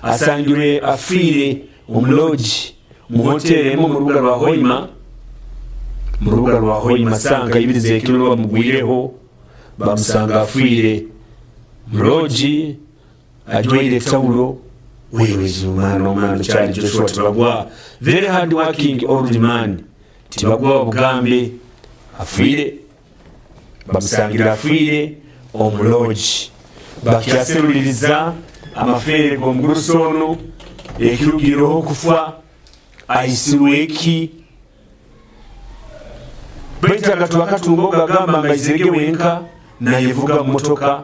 asangirwe afiire omuloji mu hoteli emu mu rubuga rwa Hoima sanga ibirize ekiro bamugwireho bamusanga afiire muloji ajwaire tawulo wewe umwana cyari Joshua Tibagwa very hard working old man Tibagwa Bugambe afiire bamusangira afiire omuloji bakyaseruliriza amafere go mgurusono ekirugiroho kufa aisiweki baita gatu akatungo gagamba ngayizege wenka na yevuga motoka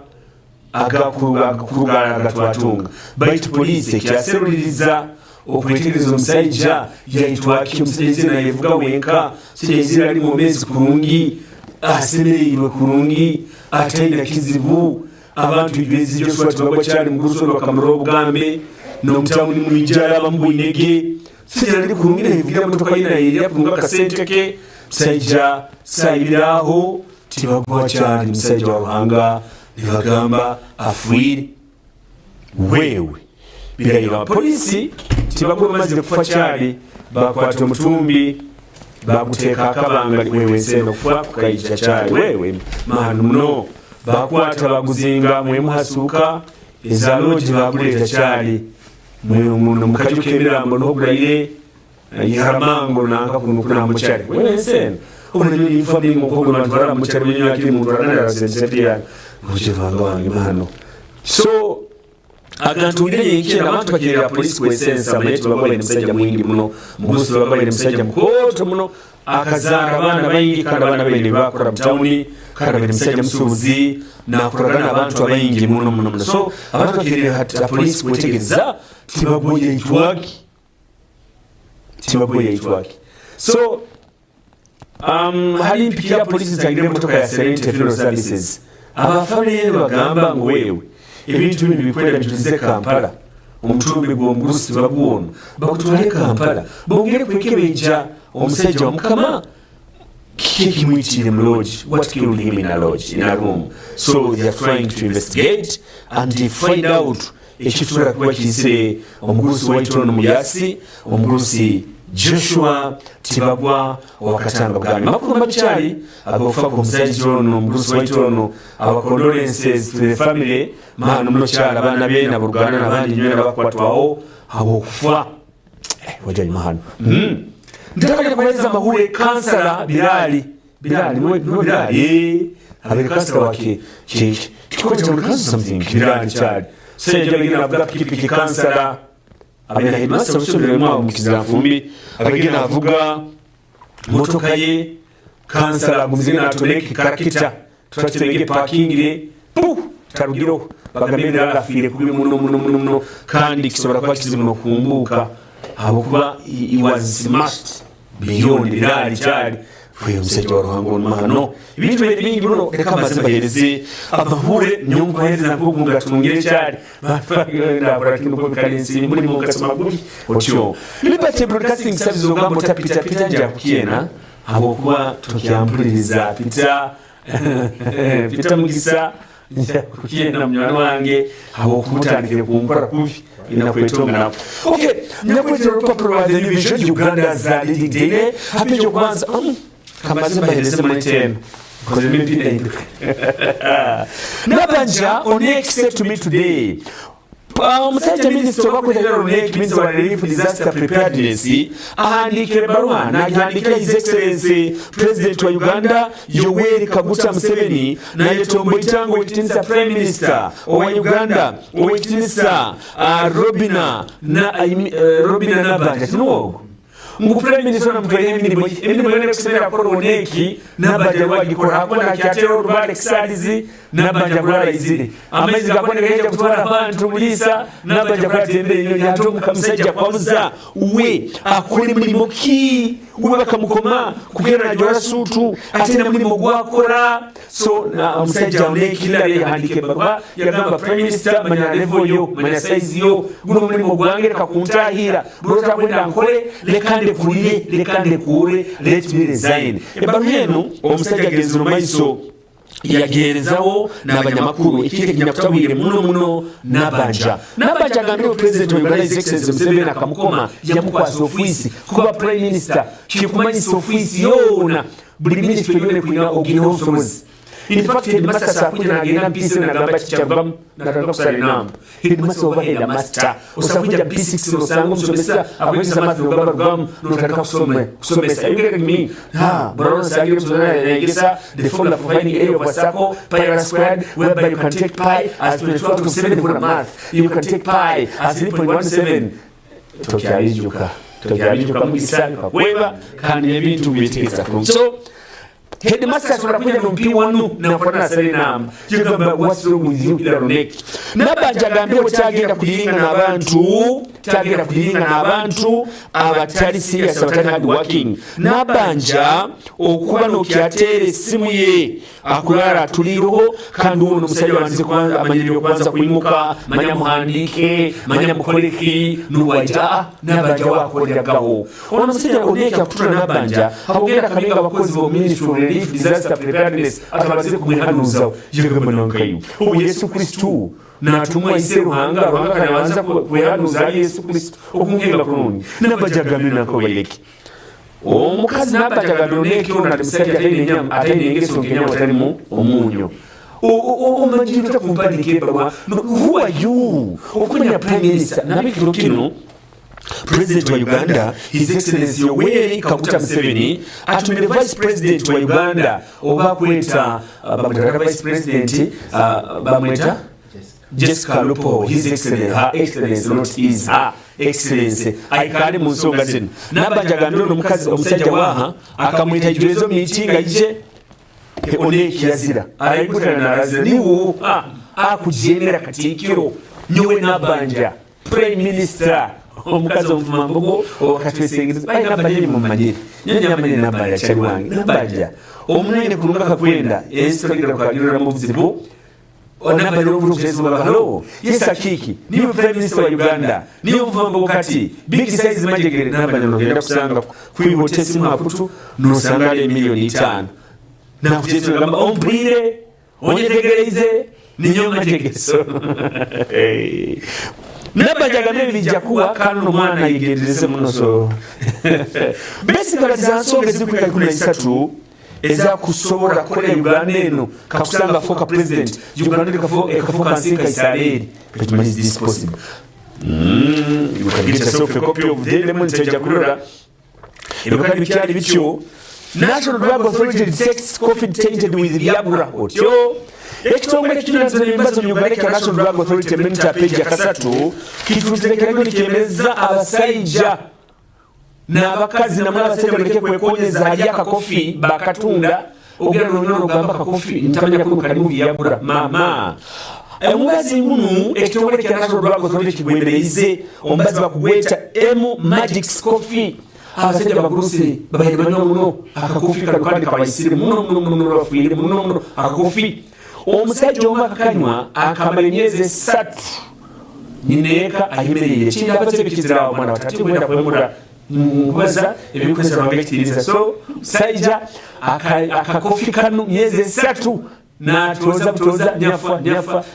agakuruga gatwatunga baita police kyaseruliriza okwetegereza omusajja yaitwaki omusajja na yevuga wenka sijezira ali mumezi kurungi asemereirwe kurungi ataina kizibu abantu ibezi Joshua Tibagwa cyari mgurusono bakamuro Bugambe no mtawuni mwijara bambuyinege sijira ndi kurungire hivuga motoka yina yiri kunga kasente ke sajja sayiraho Tibagwa cyari musajja wa Ruhanga nibagamba afuire wewe birayira polisi Tibagwa bamaze kufa cyari bakwata omutumbi baguteka akabanga wewe seno kufa kukayija cyari wewe manu muno bakwata baguzinga mwe muhasuka ezaloji baguleta cyari mwe umuntu mukajukemera no gurayire yaramango nanga kunukuna mucyari wewe seno umuntu ni family mukogo n'abara mucyari binyu yakiri mu rwanda rasensetia muje vanga wangi mano so agantungire yikira abantu bakirira police kwesensa mwetu bagwene musajja mwingi muno mugusu bagwene musajja mukoto muno akazara abana bayingi kandi abana bene bakora mtawuni kandi bene musajja musubuzi na kuragana abantu abayingi muno so abantu bakirira hata police kwetegeza Tibagwa itwaki so hali mpikia police zagire motoka ya Serenity Funeral Services abafane bagamba ngo wewe ibintu bindi bikwenda bituze Kampala omutumbi gwo mgurusi baguono bakutwale Kampala bongere kwekebeja omusajja omukama kiki mwitire mloji what killed him in a lodge in a room so they are trying to investigate and they find out ekitura kwa kise omgurusi waitono muyasi omgurusi Joshua Tibagwa wakatanga bwani makuru mabichali agofa ko musajja ono omgurusi waitono our condolences to the family manu mlochara bana bye na burugana nabandi nywera bakwatwaho abo kufa wajani mahano ndakaje kueleza mahule kansala Bilali abere kansala wake kiko cha kansala something Bilali chali seje bigina avuga pikipiki kansala abena headmaster usubire mwa mukizira fumbi abigina avuga motoka ye kansala gumzina atoleki karakita tutachebege parking ile tarugiro bagamira rafire kubi muno kandi kisobora kwa kizimu kumbuka abo kuba he was smashed beyond Bilali cyari fuye musajja wa Ruhango mahano ibintu bingi muno reka mazima yereze abahure nyungu hereza kugunga tungire cyari ndabura kintu ko bikalensi muri mu gasoma guri otyo Liberty Broadcasting Service ogambo tapita nja kukiena abo kuba tukiambuliriza pita mugisa kukiena mnywana wange abo kumutandikire kunkora kubi inakwetonga napo okay nyakwetero Rupapuro wa the New Vision Uganda za leading daily happy jo kwanza kamaze bahereze muri tena koze mimi pinda nabanja on accept to me today Musajja Minister wako Hero Nek means wa relief disaster preparedness ahandike barua na ahandike His Excellency President wa Uganda Yoweri Kaguta Museveni na yetombo itango wetinisa Prime Minister wa Uganda wetinisa Robina Nabanja tinuogo Mungu Prime Minister na mtuwa emini mwene kusemera koro Neki Nabanja wagikora hako na kiatero rubale kisalizi Nabanja kulala izile amezi kakone kaheja kutuwala bantu mulisa Nabanja kwa tembe inyo nyatomu kamusajja kwa muza uwe akole mulimo ki uwe baka mukoma kukera na jwara sutu atena mulimo gwakora so na musajja Neki lila ya handike barua ya gamba Prime Minister manya level yo manya size yo guno mulimo gwangere kakuntahira burota kwenda ankole lekande kure let me resign ebaru henu omusajja genzo maiso yagerezawo n'abanyamakulu ekiri kinyakutabwire muno Nabanja agambye president wa Uganda His Excellency Museveni akamukoma yamukwasa office kuba prime minister kikumanyisa office yona buli ministry yone kuina oginaho obusobozi. In fact, headmaster sakuja n'agenda mpisi n'agamba kikyavamu n'atandika kusala enamba. Headmaster oba headmaster osakuja P6 n'osanga omusomesa akwegesa maazi n'ogamba lugamu n'otandika kusomesa. You get me? Brown Sagi yegesa the formula for finding area of a circle pi r squared, whereby you can take pi as 22.7 for the math. You can take pi as 3.17. Tokyabijuka mugisani kakweba kandi ebintu bitegeeza ku. So headmaster asobola kuja nompi wanu nakwata nasale namba yagamba what's wrong with you Ilaronek. Nabanja agambye kyagenda kudiringa n'abantu abatali serious abatali hard working. Nabanja okuba n'okyateera essimu ye akulala atulireho kandi ono omusajja wandize kwanza amanyiriro kwanza kuyimuka manya muhandike manya mukoleki nuwaita Nabanja wakoleragawo ono omusajja oneka kutula Nabanja akugenda kabenga abakozi bo ministry of relief disaster preparedness atabaze kumwehanuzawo yegamba nankayo obu Yesu Kristo natumwa ise ruhanga kanabanza kwehanuza Yesu Kristo okumugenga kulungi Nabanja agambye nankabaleki omukazi Nabanja agambye oneka ono ati musajja atayina engeso nkenyama atalimu omunyo omanjiro takumpandika ebbaluwa who are you okumanya prime minister nabikiro kino President wa Uganda His Excellency Yoweri Kaguta Museveni atumire Vice President wa Uganda oba kweta bamweta Vice President bamweta Jessica Lupo His Excellency Her Excellency not His Her Excellency aikale mu nsonga zino. Nabanja agambye ono omusajja waha akamweta ijulezo meeting aije one kirazira ayikutana narazira niwo akujemera katikiro nyowe Nabanja Prime Minister omukazi omufumambogo okatwesengeza baina Nabanja mu majeri nyamanye Nabanja chali wange Nabanja omunene kulunga kakwenda enstogira kwagirira mu buzibu Nabanja obutukuzezo babalo yesa kiki niwe Prime Minister wa Uganda niwe mufumambogo kati big size majegere Nabanja nogenda kusanga kuihotesi maputu nosanga le milioni 5 na kuchezo gamba ombwire onyetegereze ninyo majegeso Nabanja agambye bijakuwa kano mwana yigendereze munoso basically zansonga zikwika 13 eza kusobora kole Uganda eno kakusanga foka president Uganda kafoka nsinka Israeli but man is this possible you can get yourself a copy of the lemon teja kulora ibakali bikyali bityo National Drug Authority detects COVID tainted with Viagra otyo ekitongole kitunza n'embazo mu Uganda kya National Drug Authority menta page ya kasatu kituzekerayo nikemeza abasajja n'abakazi namwe abasajja baleke kwekonyeza ali akakofi bakatunda ogera n'onyono gamba akakofi ntamanya kuno kali mu Viagra mama omubazi ngunu ekitongole kya National Drug Authority kigwembereze omubazi bakugweta Magic's Coffee abasajja bagurusi babaye banyo muno akakofi kandi kabayisire muno bafuire muno akakofi omusajja omu akakanywa akamala emyezi 3 nyineka ayimereye kinda abatekizira omwana watati gwenda kwemura kubaza ebikozesa bangekitiriza so sajja akakofi kanu myezi 3 na tuoza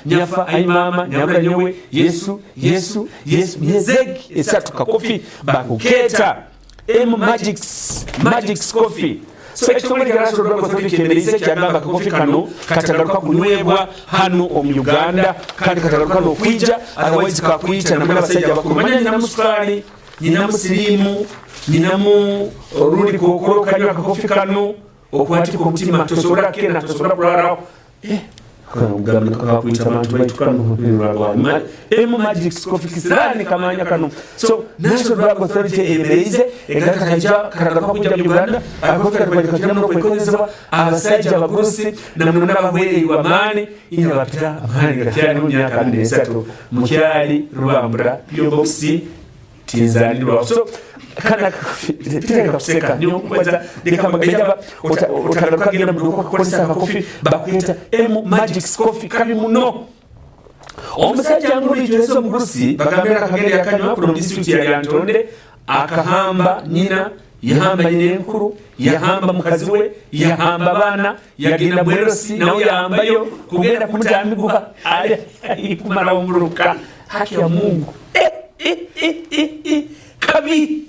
nyafa ai mama nyabula nyowe Yesu myezi 3 kakofi bakuketa Magic's Coffee. So ekitongole kya National Drug Authority kyemereze kyagamba akakofi kano katagaruka kunywebwa hano mu Uganda kandi katagaruka n'okwija otherwise kakuyita namwe abasajja bakumanya nyinamu sukali nyinamu sirimu nyinamu ruli kokoro kanywa akakofi kano okwati ku mutima tosobola kena tosobola kularawo kugamba kakuyita abantu baitukano Magic's Coffee kisirani kamanya kano. So National Drug Authority emereze egaka kaija karagaruka kujja mu Uganda akakofi kano no kwekozesa abasajja abagurusi namwe n'abahwere wamani inja bapita amani gakyali mu myaka 3 mukyali Rubambura PO Box Tinzanirwa. So kana piteka kuseka nyo kwaza ndikamagenda utagaruka genda mu kukozesa akakofi bakwita Magic's Coffee kabi muno omusajja nguli tuwezo mugurusi bagambira akagenda yakanywa from district ya Yantonde akahamba nyina yahamba nyenkuru yahamba mukazi we yahamba bana yagenda bwerosi nawe yahambayo kugenda kumutambiguka ali kumala umuruka haki ya Mungu kabi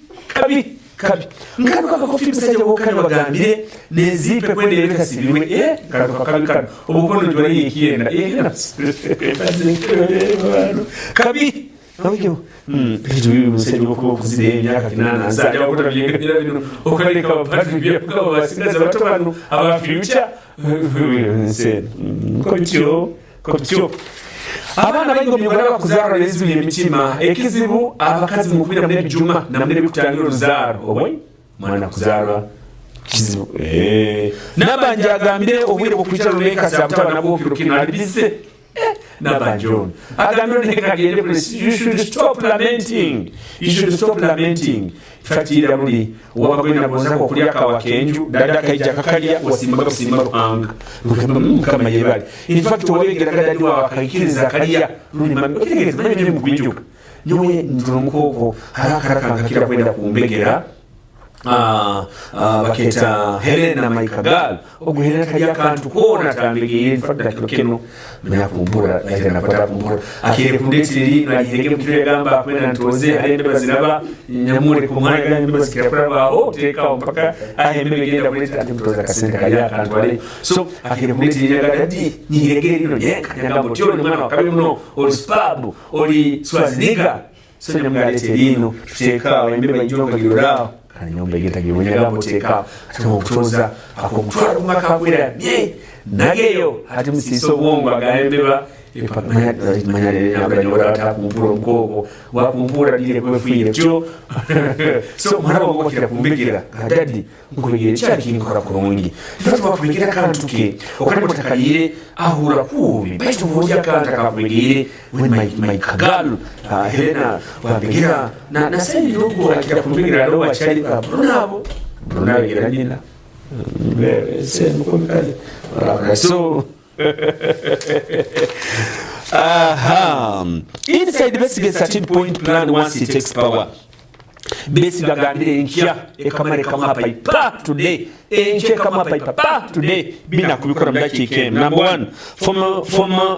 ngaruka kofi bisaje wokali bagambire nezipe kwende leka sibiwe ngaruka kabi obukono njora yikienda kabi Nabyo bijuye musenyi boko kuzire imyaka kinana azaje akora bingabira bino okaleka abapati byakaba basigaza bato bano aba future koptyo abana bayingomye baraba kuzara lezu y'emitima ekizibu abakazi mukubira muri Juma na muri kutangira ruzaro oboy mwana kuzara kizibu nabanje agambire obwire bwo kwicara rumeka sabutaba nabo kirukino alibise Nabanjon. You should stop lamenting. Fatira muri wabagwina bonza ko kuriya kawakenju dada kaija kakalia wasimbaga simba ruhanga. Kama yebali. In fact wabegeraga dadi wa kakiriza kalia nuni mamekegeza manye mu kwijuka. Nyowe ndurumukoko haraka kakira kwenda kumbegera. Baketa Helena Maikagal oguherera kaya kantu kona tambege in fact kino menya kumbura Helena pata kumbura akire kundetiri no yihege mutwe gamba kwena ntoze arende baziraba nyamure kumwana gani bazikira praba teka mpaka ahembe genda kuleta ati mtoza kasente kaya kantu ale so akire kundetiri ngadi nyihege rino yeka nyanga mutyo ni mwana wakabe muno oli spabu oli swaziniga so nyamgalete rino teka wembe bajonga girao nyombe gitagi munyega muteka atokutoza akokutwala kumaka kwira nageyo ati musiso bongo agambeba manyale nyabanyora atakumpura mukoko wakumpura dire kwefire cyo so mwana wangu kira kumbikira kadadi ngubigire cyari nkora kurungi fatu bakubikira kantu ke okandi mutakalire ahura kubi baitu hoja kanta kabigire when my kagal Helena wabigira na sasa yuko akira kumbikira ro bachari ka Brunabo gira nyina sema kumkali so inside the basic 13-point plan once it takes power. Basic agambire enkia ekamare kama paipa today enkia kama paipa today bina kubikora mdakike. Number 1,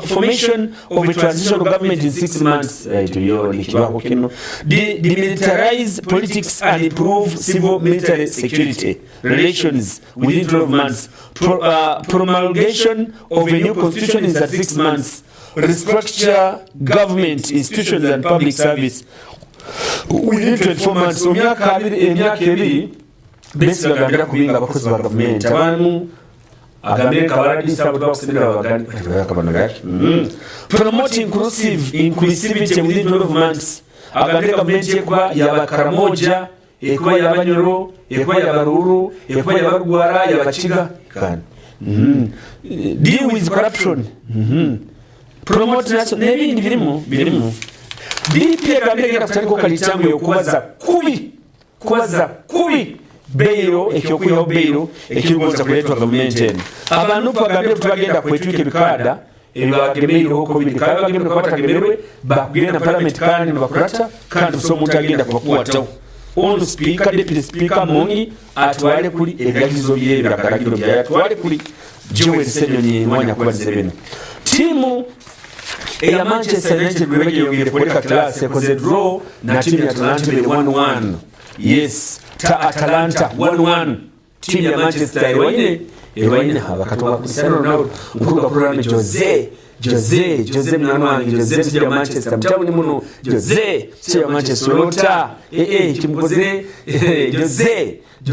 formation of a transitional government in 6 months to your likiwako kino demilitarize politics and improve civil military security relations within 12 months. Promulgation of a new constitution in 6 months. Restructure government institutions and public service within 24 months. So myaka ebiri besi bagambira kubinga abakozi ba government abantu agambire kabaradi sabuto bakusindira bagandi akabanagaki promote inclusivity within 12 months. Agambire government yekwa yabakaramoja ekwa yabanyoro ekwa yabaruru ekwa yabarwara yabachiga kan deal with corruption promote national n'ebindi birimo DP agambire kutari ko kalitango yokubaza kubi beiro ekyokuyo beiro ekigonza kuletwa government abantu bagambire tubagenda kwetwike bikada ebagemeiro hoko bikada bagenda kwatagemerwe bakugenda parliament kandi bakurata kandi so muntu agenda kubakwataho on speaker deputy speaker mongi atwale kuli egagizo bye birakaragiro bya atwale kuli Joel Senyonyi mwanya kubaza bene timu ya Manchester United webege yongere poleka class ekoze draw na timu ya Atalanta 1-1. Yes, Atalanta 1-1. Timu ya Manchester Irwaine habakatoka Cristiano Ronaldo mkuruka programu Jose mwanwangi Jose tija Manchester mtamu ni muno Jose tija Manchester lota kimkozire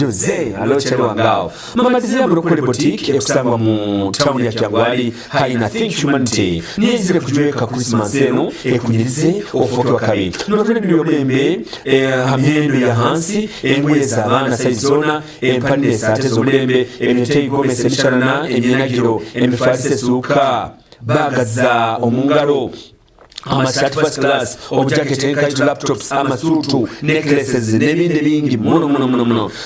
Jose alochelewa ngao mamalizia mrokole boutique ekusangwa mu town ya Kyangwali haina think humanity nizire kujiweka Christmas eno kunyirize ofoto akabi notone niyo bembe hamyendo ya hansi engweza abana saizona empande sate zolembe emitei gome semisharana emyenagiro emifase suka bagaza omungaro amasat first class obujaketi enkaito laptops amasuutu necklaces n'ebindi bingi muno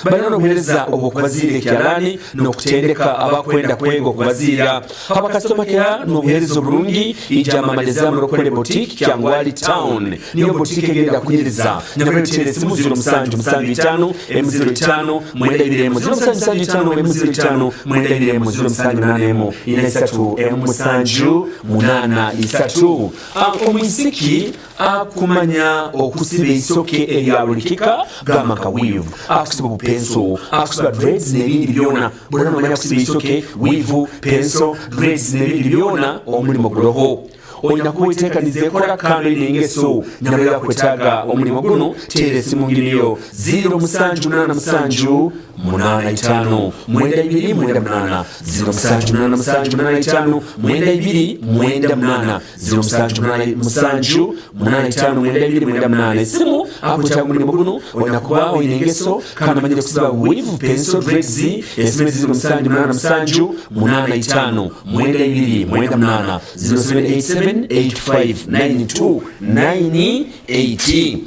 balina n'obuweereza obwokubaziira ekyalaani n'okutendeka abakwenda kwega okubaziira abakasitoma kera n'obuweereza obulungi ijamamaliza mu lokole boutique kyangwali town niyo boutique egenda kunyiriza nyabaletera esimu 0775 M05 mwenda 0775 M05 mwenda 0781 M3 omwisiki akumanya okusiba eisoke erya bulikika gama kawivu akusiba bupenso akusiba dreads n'ebindi byona bonna nomanya kusiba eisoke wivu penso dreads n'ebindi byona omulimu guloho olina kuweteekaniza ekola kando n'engeso nyabalera kwetaaga omulimu guno teera esimu ngiriyo 0787 85 mwenda 2 mwenda 8 0787 mwenda 2 mwenda 8 0787 85 mwenda 2 mwenda 8 simu akwetaaga omulimu guno olina kuba olina engeso kandi omanyire kusiba wivu penso dreads esimu 0787 85 mwenda 2 mwenda 8 0787859298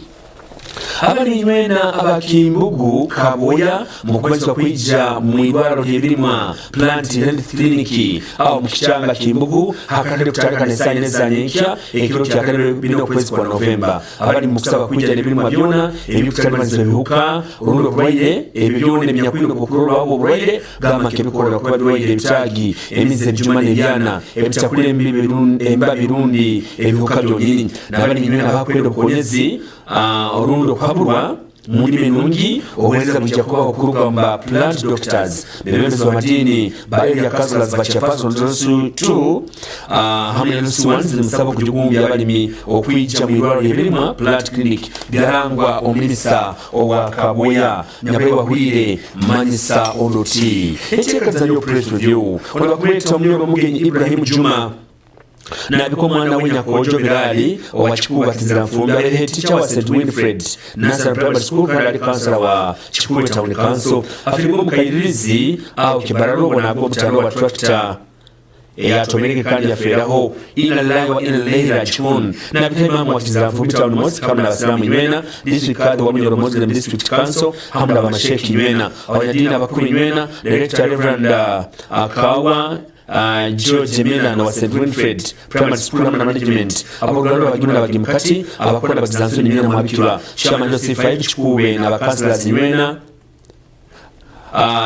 abali nywena abakimbugu kaboya mukubazwa kwijja mu irwaro ly'ebirima plant health clinic awo mu kikyanga kimbugu hakatale kutandika n'essaawa n'ezanya enkya ekiro kyakale bina okwezi kwa Novemba abali mu kusaba kwijja n'ebirima byona ebikutalibaniza ebiwuka olundi obulwaire ebyo byona ebinyakwino okukololwawo obulwaire gamba nk'ebikolera kuba birwaire ebitaagi emize ebijuma n'ebyana ebitakula emba birundi ebiwuka byonyini n'abali nywena abakwenda obukonyezi olundi okuhabulwa mu ndimi ennungi obuweereza bujja kuba okulugamba plant doctors bebembezi b'amadini ba area councillors ba chairpersons hamwe ne lusiwans musaba okujugumbya abalimi okwijja mu irwaro ly'ebirima plant clinic byalangwa omulimisa owa kaboya nyabaye wahulire manyisa ondoti enteekaza yo press review ono bakuleeta omuliro omugenyi Ibrahim Juma nabiko omwana w'enyakojo birali owa Kikuuba Kiziranfumbi abere head teacher wa St Winfred Nursery Primary School kandi ali councillor wa Kikuuba Town Council afirima omukayiririzi awo kibaralo bonago obutalo wa tractor eyatomereke kandi yafeeraho inna lillahi wa inna ilaihi rajiun nabika imamu wa Kiziranfumbi Town Mosque hamwe n'abasiraamu nywena district kadhi wa Munyoro Muslim District Council hamwe n'abamasheki nywena abanyadini abakulu nywena Director Reverend Akawa George Milan wa St Winfred Primary School hamwe na management abagulalo abagimuna n'abagimukati abakola n'abagizansoni nywena mwabikirwa Chairman C5 Kikuube n'abakansillers nywena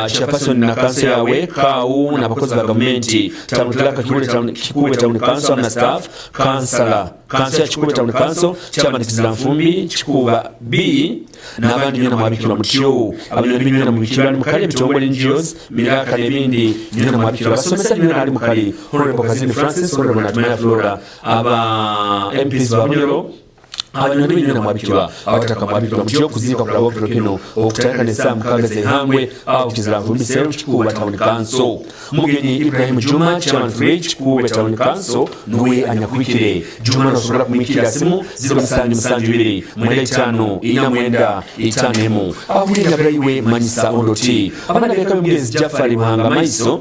chairperson na council yawe kawu n'abakozi ba gavumenti tamutulaka Kikuube Town Council na staff councillor Kikuube Town Council Chairman Kiziranfumbi Kikuuba B n'abandi nywena mwabikirwa mutyo abanyoni nywena mubikirwa mukali ebitongole NGOs miraka n'ebindi nywena mwabikirwa basomesa nywena ali mukali Honorable Kazini Francis Honorable Natumaya Flora aba MPs ba Munyoro abanyoni nywena mwabikirwa abataka mwabikirwa mutyo kuziika kulaba obutokeno okutalaka n'essaawa mukaaga z'ehangwe awo Kiziranfumbi Seru Kikuuba Town Council mugenyi Ibrahim Juma Chairman Free Kikuuba Town Council nuwe anyakubikire Juma nosobola kumwikira simu 0772 5 4 abulira nabirayiwe manyisa ondoti abanageka mugenzi Jafari Muhanga Maiso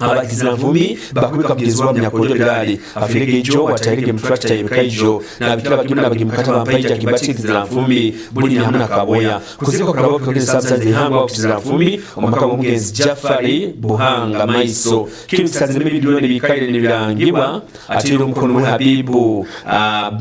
abakiziranfumbi bakubika kugezwa munyakojo birali afirege ejo watayirige mutrakta yebekaijo nabikira bagimuna n'abagimukata bampaija kibati Kiziranfumbi buli hamwe na Kaboya kuziko kulaba kugeza subsidy hanga wa Kiziranfumbi omukaka w'omugenzi Jafari Buhanga Maiso kibisaze n'ebidiyoni bikaire n'ebirangibwa atira omukono mu Habibu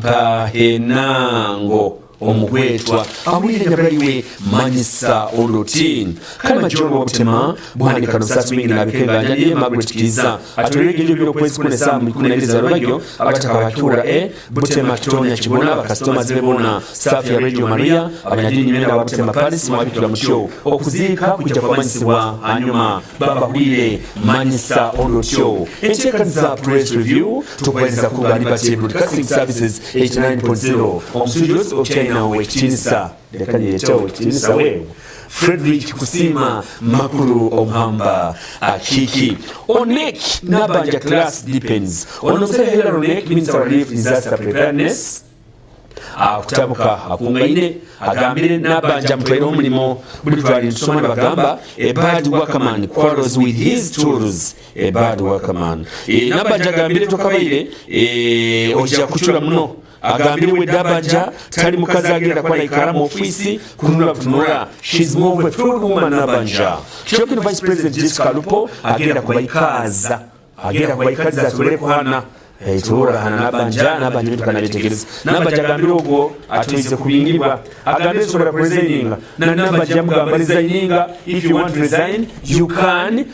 Bahenango omugwetwa awulire nabirayiwe manyisa olutin kale majoro obutema buhandika nosasi mingi nabikenganya ye Margaret Kiza atolege ebyo by'okwezi kune saa 12 lwagyo abataka bakiwula Butema Kitonya Kibona abakasitoma zebona staff ya Radio Maria abanyadini nywena wa Butema Palace mwabikira mutyo okuziika kujja kwamanyisibwa hanyuma babahulire manyisa olutyo enteekaza press review tukweza ku Liberty Broadcasting Services 89.0 studios of China wekitinisa lekanye yeto wekitinisa wewe Frederick Kusima makuru omhamba akiki onek nabanja class depends onosehera onek minister of relief disaster preparedness akutabuka akungaine agambire nabanja mutwaire omulimo buli twali tusoma bagamba a bad workman quarrels with his tools a bad workman nabanja agambire tokabaire ojja kuchula muno agambire we Nabanja tali mukazi agenda kwa naikara mu ofisi kunula she's more of a true woman Nabanja. Kyokino Vice President Jessica Lupo agenda kubayikaza atulere kuhana Tura Nabanja bintu kana bitegereza Nabanja agambire ogwo atoize kubingibwa agambire sobola presentinga na Nabanja mugamba resigninga if you want to resign you can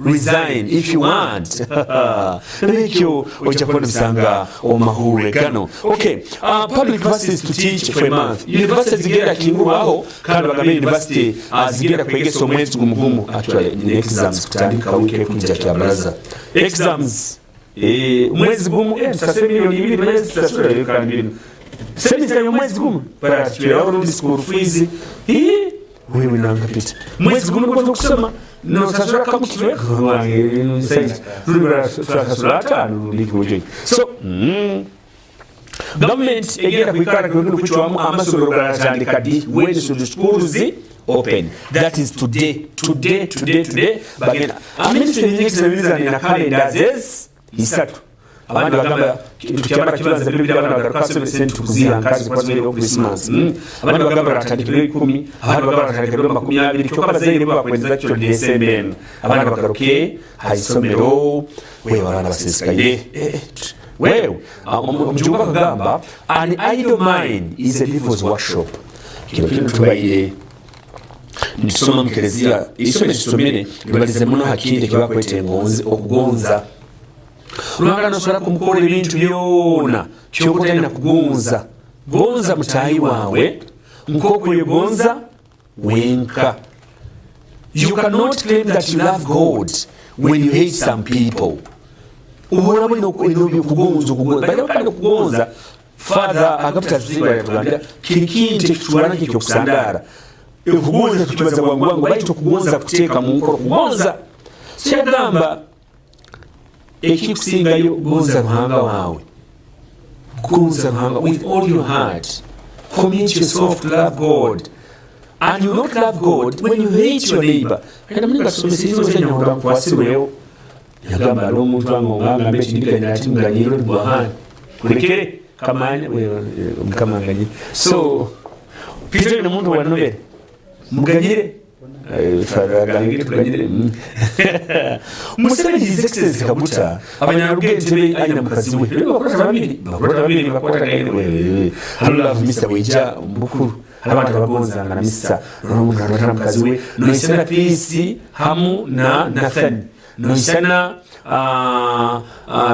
resign if you want ekyo ojja kubona bisanga omahule gano. Okay, public universities to teach for a month. Universities zigenda kingulwaho kandi bagambe university zigenda kwegesa omwezi gumugumu actually exams kutandika wiki kunja kya baraza exams mwezi gumu sasa milioni 2 mwezi sasa kandi semester ya mwezi gumu para tuyaona school fees wewe nanga pita mwezi gumu kwa kusema no sasa kama kitwe so government egera kwikara kwengulu kuchwamu amasomero garatandika di when should schools open. That is today. Bagenda ministry nyingi zimizana na calendars isatu abandi bagamba tukyamara kibanza bibiri abana bagaruka sente tukuzira nkazi kwa zero Christmas abandi bagamba ratandika 10 abandi bagamba ratandika 20 cyo kabazaire bakwenza cyo December abandi bagaruke haisomero wewe abana basesikaye wewe umjumba kagamba an idle mind is a devil's workshop kino tubaire nisoma mkerezia isomere libalize muno hakinde kibakwete ngonzi okugonza Rwanda nosobola kumukora ebintu byona kyokutali na kugonza gonza mutayi wawe nkoko yegonza wenka. You cannot claim that you love God when you hate some people. Ubona bino kugonza bali kugonza father agapita tuzinga yatugambira kirikinte kitwala kyokusandara kugonza kukibaza wangu baito kugonza kuteeka mu nkoro kugonza kyagamba ekikusingayo gonza ruhanga wawe gonza ruhanga with all your heart. Commit yourself to love God, and you not love God when you hate your neighbor. Kana mninga somesizo zenya kwasiweyo yagamba alo muntu angonganga mbetindika inati nganyiro bwahani kulekere kamanya wewe mkamanganye so pite na muntu wanobere muganyire faragangire tuganyire musebe his excellency Kaguta abanyarugente be anyina mukazi we bakora babiri bakora kagene wewe Allah Mr. Weja mbukuru abantu bagonza na Mr. Romuntu abatana mukazi we no isana peace hamu na Nathan no isana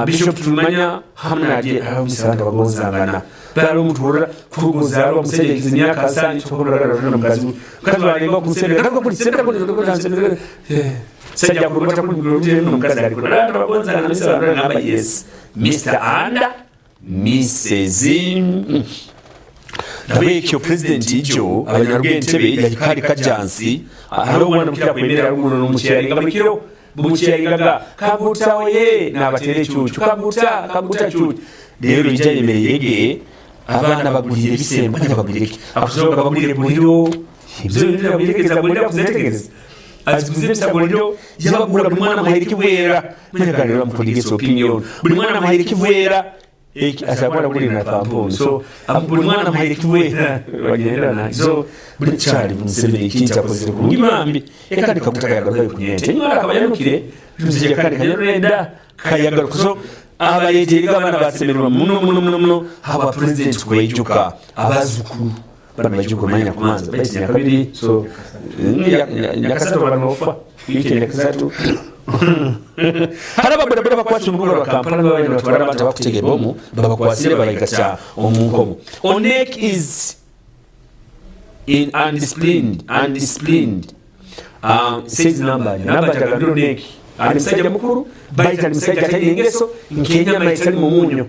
Bishop Tumanya hamna je abisanga bagonza ngana baro mutura kugoza aro musenge kizinya kasani tukora na mukazi kandi barenga kusende kako kulisenda ko sajja kurubata kuluguruje no mukazi ari kuranda bagonza ngana Mr. Namba yes Mr. and Mrs. Nabekyo president ijo abanyarugente be yakari kajansi haro wana mukira kwemera ruguno n'umucyari ngamikiro bumucyarigaga Kaguta oye nabatere chuchu Kaguta chuchu rero ijanye merege abana bagurire bisemba bagurire akusoga bagurire buriro ibyo bintu babirekeza burira kuzetegeza azikuze sabuliro yabagura buri mwana mahiri kivera menyaganira mukudigisa opinion buri mwana mahiri kivera asabora kuri na pampo so buri mwana mahiri kivera bagenda na so buri cyari musebe ikinta kozire ku ngimambi ekandi Kagutagaga kunyente nyara kabayamukire tuzije kandi kanyarenda kayagaruka so abayetiriga abana basemerwa muno haba president kwejuka abazukuru bana bajuka manya kumanza bati yakabiri so nyakasatu banofa yike nyakasatu haraba bada bakwatse umugoro wa Kampala n'abandi batwara bata bakutege bomu babakwasire bayikata omunkomo Onek is in undisciplined says number tagando Onek ali msajja mukuru baita ali msajja tali engeso nkenya maitali mumunyo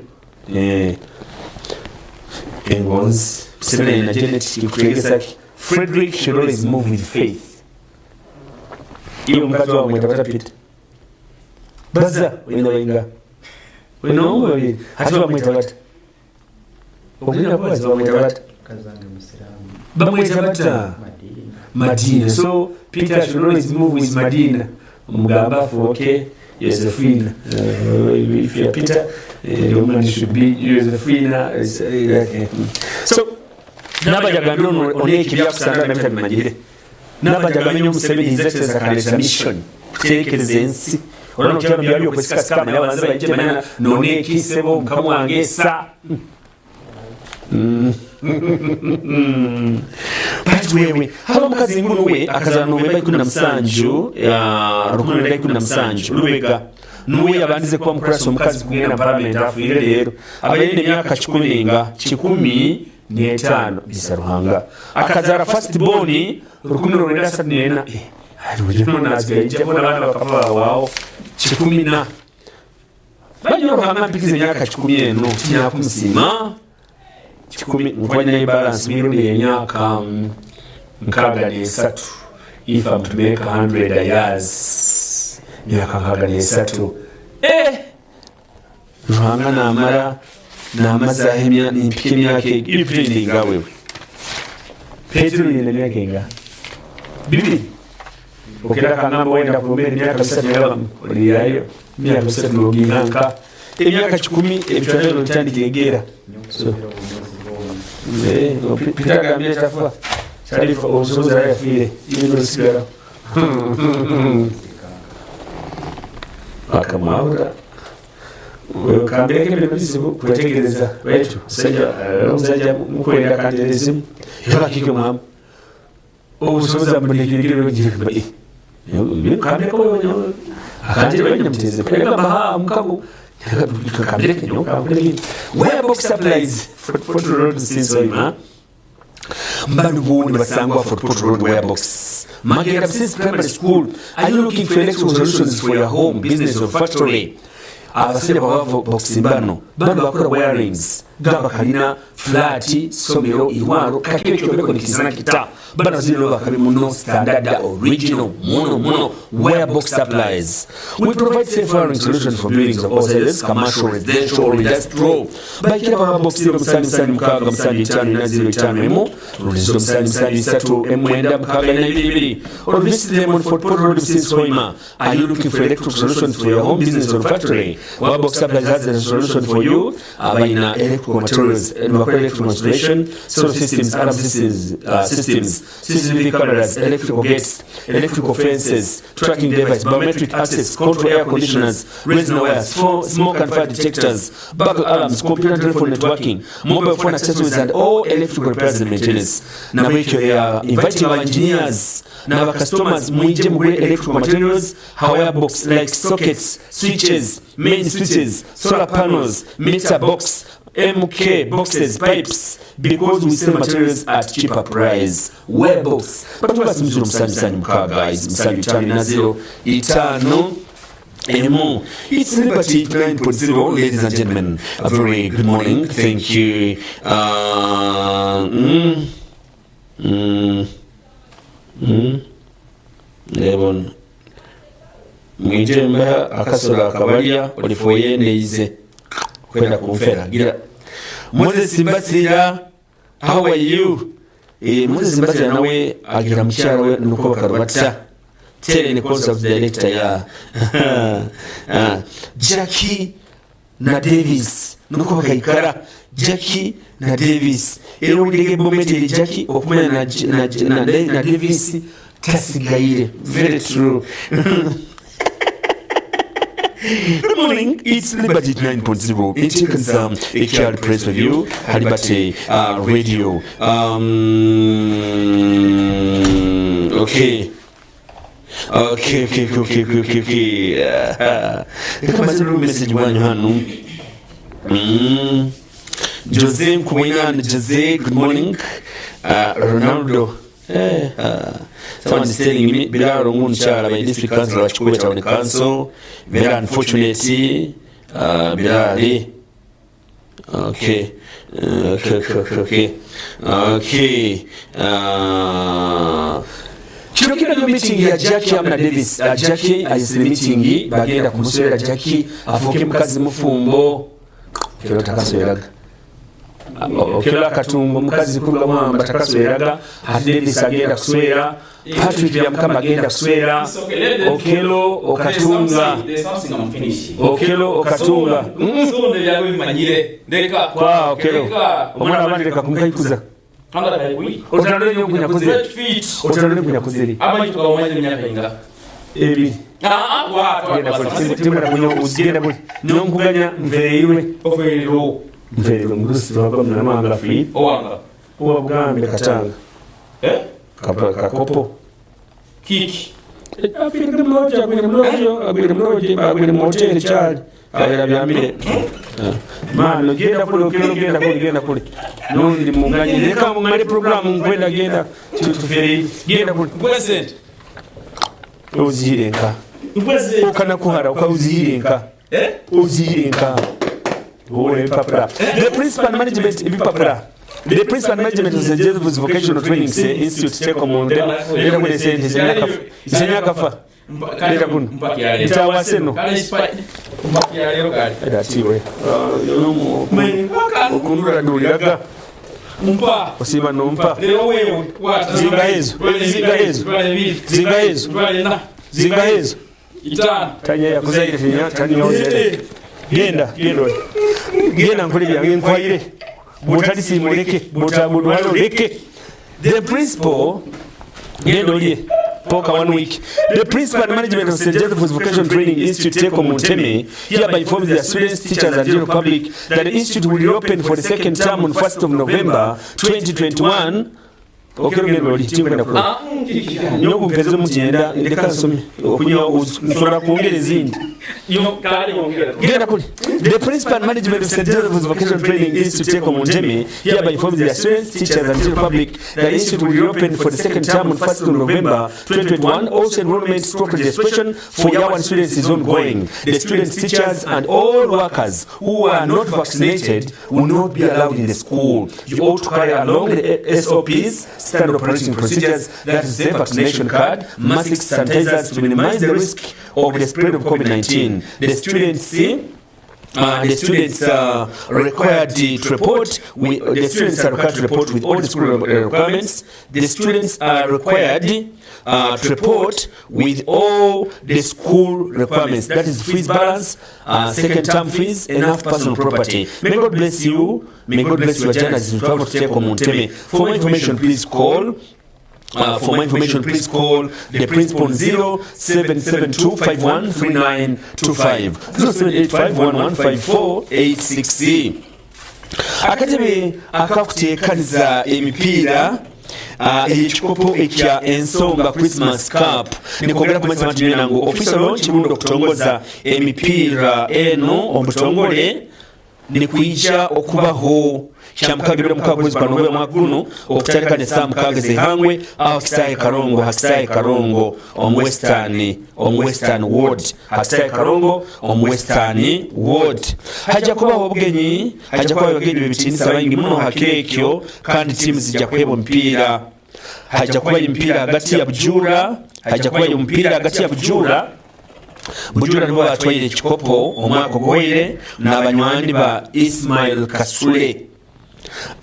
Engons sibele na genetic kutegesa Frederick should always move with faith. Iyo mkazo wa mwita Peter baza wenga wewe hata wa mwita bata omina kwa wa mwita bata kazanga musiramu ba mwita bata Madina so Peter should always move with Madina mugamba for okay Josephine. If you're Peter, the woman should be Josephine. So, Nabajagambye oneki byakusanga namita bimanyire. Nabajagambye Museveni his excellency akaleta mission. Tekereza ensi. Olano kyano byali okwesikasika manya banze bajje banyana noneki sebo mukamwange sa. But wewe haba mukazi ngunu we akazana November 17 ya 2017 Lubega nuwe yabandize kuba mukurasa omukazi kugenda parliament afuire lero abayende myaka 15 bisaruhanga akazara first born 1934 aliwejeno naziga ijabona bana bakapa wao 10 bayo hanga mpikize myaka 10 kinyakumusima 10 mkwanya balance milioni y'emyaka 63 if I'm to make 100 years myaka 63 ruhanga namara namazahemya impike myaka ipindi ngawe Petro ni myaka inga bibi okera kangamba wenda kumere myaka 3 yaba liyayo myaka 3 loginanka emyaka 10 ebitwalero ntandikegera so Peter Gambia tafa Sharifa osuza ya file yino sigara akamawura kambira kebele bizibu kutegereza wetu sajja mukwenda kanderezimu yaba kike mwamu osuza mbonekiriro ngirikba kambira ko akandira banyamteze kwega baha mukago Wherebox supplies for Port Road since Oima. Mbanu basangwa for Port Road Wherebox. Magera since primary school. Are you looking for electrical solutions for your home, business or factory? Abasile bawa box mbano. Bano bakora wirings. Gaba kalina flati somero iwaro kakebe kyobeko nikizana kita. Bano zino bakabi muno standard original mono Wherebox supplies. We provide safe wiring solutions for buildings of all sizes, commercial, residential, or industrial. Bakira bawa box zero musani mukaga musani itanu na 05 emo. Rulizo musani isatu emwenda mukaga na 22. Or visit them on Fort Portal Road since Hoima. Are you looking for electrical solutions for your home, business, or factory? Wherebox supplies has a solution for you. Abaina electrical materials, electrical installation, solar systems, alarm systems, CCTV cameras, electrical gates, electrical fences, tracking device, biometric access, control air conditioners, resin wires, smoke and fire detectors, burglar alarms, computer and telephone networking, mobile phone accessories, and all electrical repairs and maintenance. Now we are inviting our engineers, now our customers, muije mugure electrical materials, however box like sockets, switches, main switches, solar panels, meter box, MK boxes, pipes, because we sell materials at cheaper price. Wherebox. But we have some Musani Muka guys. Musani Itani Nazio Itano Emo. It's Liberty 9.0, ladies and gentlemen. A very good morning. Thank you. Lebon. Mwijemba akasola akabalia olifoye neize. Kwenda kumfera gira Moses Mbatsira, how are you? Moses Mbatsira nawe agira mukyara we nuko bakarubata tele ne concept director ya Jackie na Davis nuko bakayikara Jackie na Davis ero ulege bomete Jackie okumanya na Davis tasigaire very true. Good morning, it's Liberty 9.0. It takes a child press review, Halibate radio. Okay. Kama zero message wanyu hanu. Jose Mkuminan, Jose, good morning. Ronaldo. Someone is telling me Bilaro Munchara by district council of Chikuba Town Council. Very unfortunate. Bilari. Okay. Chirokina no meeting ya Jackie amna Davis. Jackie is meeting bagenda kumuswera Jackie afoke mukazi mufumbo. Kero takaso yalaga. Okelo Katumbo mukazi kulwa mwamba takasweraga Davis agenda kuswera Patrick ya mkamba agenda kuswera Okelo Okatunga Okelo Okatunga so ne yawe manyire ndeka kwa Okelo omwana abandika kumukayikuza Angala kayikuyi otandole nyokunya kuzeri otandole kunya kuzeri abayi tukaomanya myaka inga ebi timura kunyo uzigenda kuli nyonkuganya mvereirwe ofero mvereirwe murusi twagomna namanga fi owanga uwa bugambe katanga kakopo kiki afirika mloja agwire moteri chali kawera byamire mano genda kuli nondi munganye leka mungale programu ngwenda genda tutufere genda kuli present uzihirenka ukana kuhara ukauzihirenka uzihirenka ule papra the principal management ibipapra the principal management of the Joseph Vocational Training Institute take on them leta kule sente zenyaka fa leta kun itawa seno mpaki ya lero kali edatiwe okundura nduliraga mpa osiba nompa leo wewe wata zinga hizo itana tanya ya kuzaire tanya ozere genda nkole byange nkwaire butali simuleke butabudu walo leke the principal genda olye poka 1 week the principal management of St. Joseph's Vocational Training Institute take on Monteme hereby informs their students, teachers and general public that the institute will reopen for the second term on 1st of November 2021. Okero ngendo oli timu kwenda kula nyoku mpeze mugenda ndeka nsomye okunyo nsobola kuongera ezindi yo kali ongera genda kuli the principal management of St. Joseph's Vocational Training Institute take on Monteme hereby informs their students, teachers and general public that the institute will reopen for the second term on 1st of November 2021. Also enrollment stroke registration for Yawan students is ongoing. The students, teachers and all workers who are not vaccinated will not be allowed in the school. You ought to carry along the SOPs, standard operating procedures, that is the vaccination card, masks, sanitizers to minimize the risk of the spread of COVID-19. The students are required to report. The students are required to report with all the school requirements. The students are required to report with all the school requirements. That is fees balance, second term fees, enough personal property. May God bless you. May God bless your journalists who travel to take on Monteme. For more information, please call. The principal 0772513925 0785115486. Akatebe akakuteekaniza emipiira ekikopo ekya ensonga Christmas Cup nikogera kumeza matini nangu official launch mundo okutongoza emipiira eno omutongole nikuija okubaho kyamukagibira mukago mwezi kwa Novemba mwaka guno okutalika ne saa mukaga zehangwe aho Kisaye Karongo Western Ward Kisaye Karongo Western Ward haja kubaho obugenyi bebitinisa bayingi muno hakekyo kandi timu zijja kwebo mpira haja kuba mpira hagati ya Bujura nibo batwaire ekikopo omwaka ogwire n'abanywanyi ba Ismail Kasule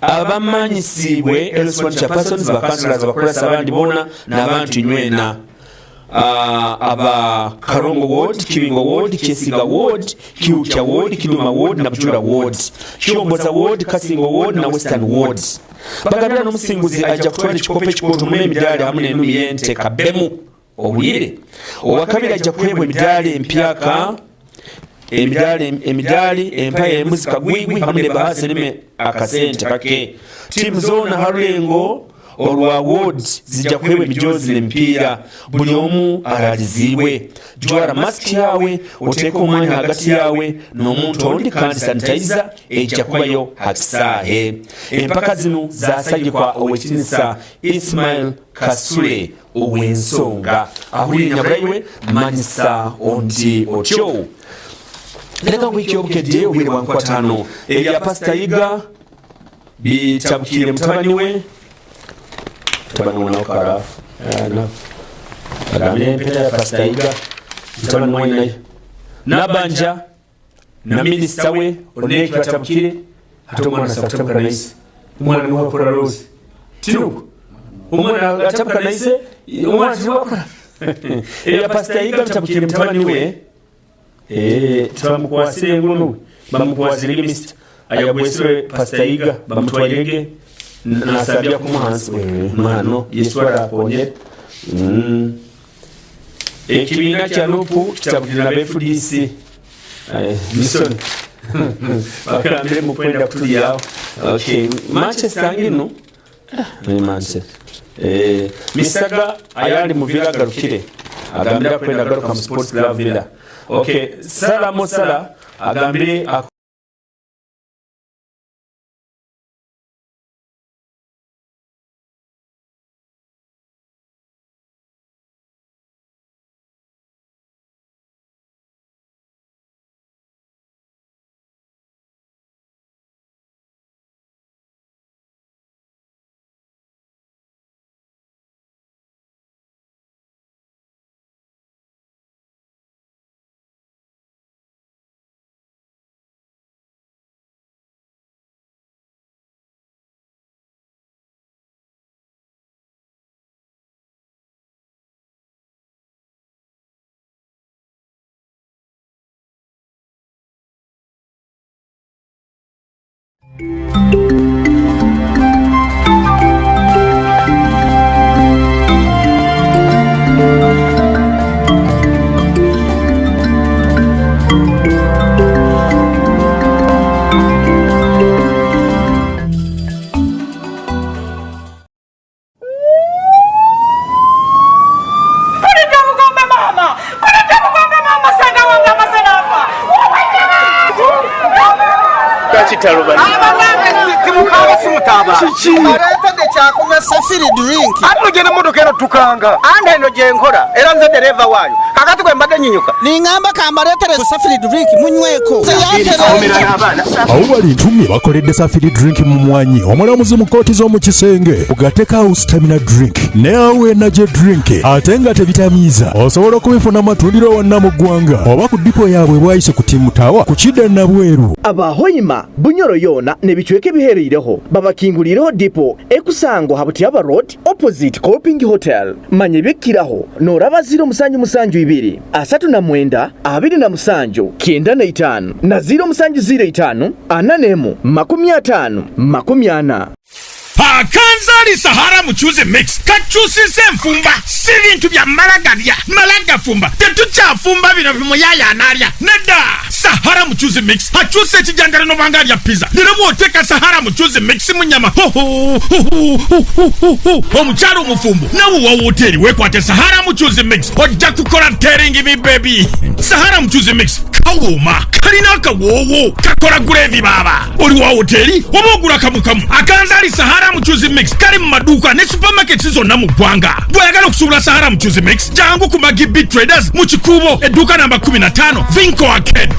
abamanyisibwe Elswan Chapersons ba councillors abakolesa abandi bona n'abantu nywena aba Karongo Ward, Kibingo Ward, Kyesiga Ward, Kiukya Ward, Kiduma Ward na Bujura Ward, Kyomboza Ward, Kasingo Ward na Western Ward. Bagabira n'omusinguzi ajja kutwala ekikopo ekikulu mu emidali hamwe n'enuyente kabemu obuyire owakabiri ajja kuhebwa emidali empaya embuzi kagwigwi hamwe ne bahasi nime akasente kake timu zona halengo olwa awards zijja kuhebwa emijozi n'emipiira buli omu alalizibwe jwara mask yawe oteeka omwanya hagati yawe n'omuntu ondi kandi sanitizer ejja kubayo hakisaahe empaka zino zasagikwa owekitinisa Ismail Kasule ow'ensonga ahulira nyabulayiwe manyisa ondi otyo leka wiki obukedde obwire bwa nkwatano ebya Pastor Yiga bitabukire mutabani we n'okala agambye empeta ya Pastor Yiga mutabani we naye n'abanja na minisita we Oneki batabukire ate omwana sakutabka naise omwana niwakora rose tinuko omwana atabka naise omwana tiwakora eya pasita yiga bitabukire mutabani we tibamukwasire ngono bamukwasire mister ayagwesire pasita yiga bamutwalirege nasabya kumuhansi mano Yesu araponye ekibiina kya Nupu kitabukire na BFDC mission bakambire mu kwenda kutuliawo okay Manchester ngino Manchester Misaga ayali mu Villa garukire agambira kwenda garuka mu Sports Club Villa okay Sala Mosala agambire Safiri drink. Atu gena modoka eno tukanga. Ande eno je nkora. Era nze dereva wayo. Kakati kwe mbaga nyinyuka. Ningamba kambaretere Safiri drink munyweko. Awali ntumye bakoledde Safiri drink mu mwanyi. Omulamuzi mu kooti z'omu Kisenge. Ugateka stamina drink. Ne awe naje drink. Atenga tebitamiza. Osobola kubifuna matundiro wonna mu ggwanga. Oba ku dipo yaabwe bwayise ku Timutawa ku Kidda Nabweru. Abahoyima Bunyoro yona ne bichweke bihereireho. Babakingulireho dipo ekusango Habutiaba Road opposite Coping Hotel. Manye bekiraho noraba 0 asatu na mwenda 2 kenda na 5 na 0 ananemu 50 Kanzali Sahara Muchuzi Mix kachusi enfumba si bintu bya malaga fumba tetucha fumba bino bimuyaya analya neda Sahara Muchuzi Mix achuse ekijangala no banga lya pizza ndire mwoteka Sahara Muchuzi Mix munyama omukyalo omufumbo nawo wa hoteli wekwate Sahara Muchuzi Mix ojja kukola teringi mi baby Sahara Muchuzi Mix kawoma kalina akawowo kakola gravy baba oli wa hoteli obogula kamukamu akanzali Sahara Muchuzi Mix kali mu maduuka ne supermarket zonna mu ggwanga bw'oyagala okusubula Sahara Muchuzi Mix jangu ku Maggi Big Traders mu Kikuubo edduuka namba 15 Vinco Arcade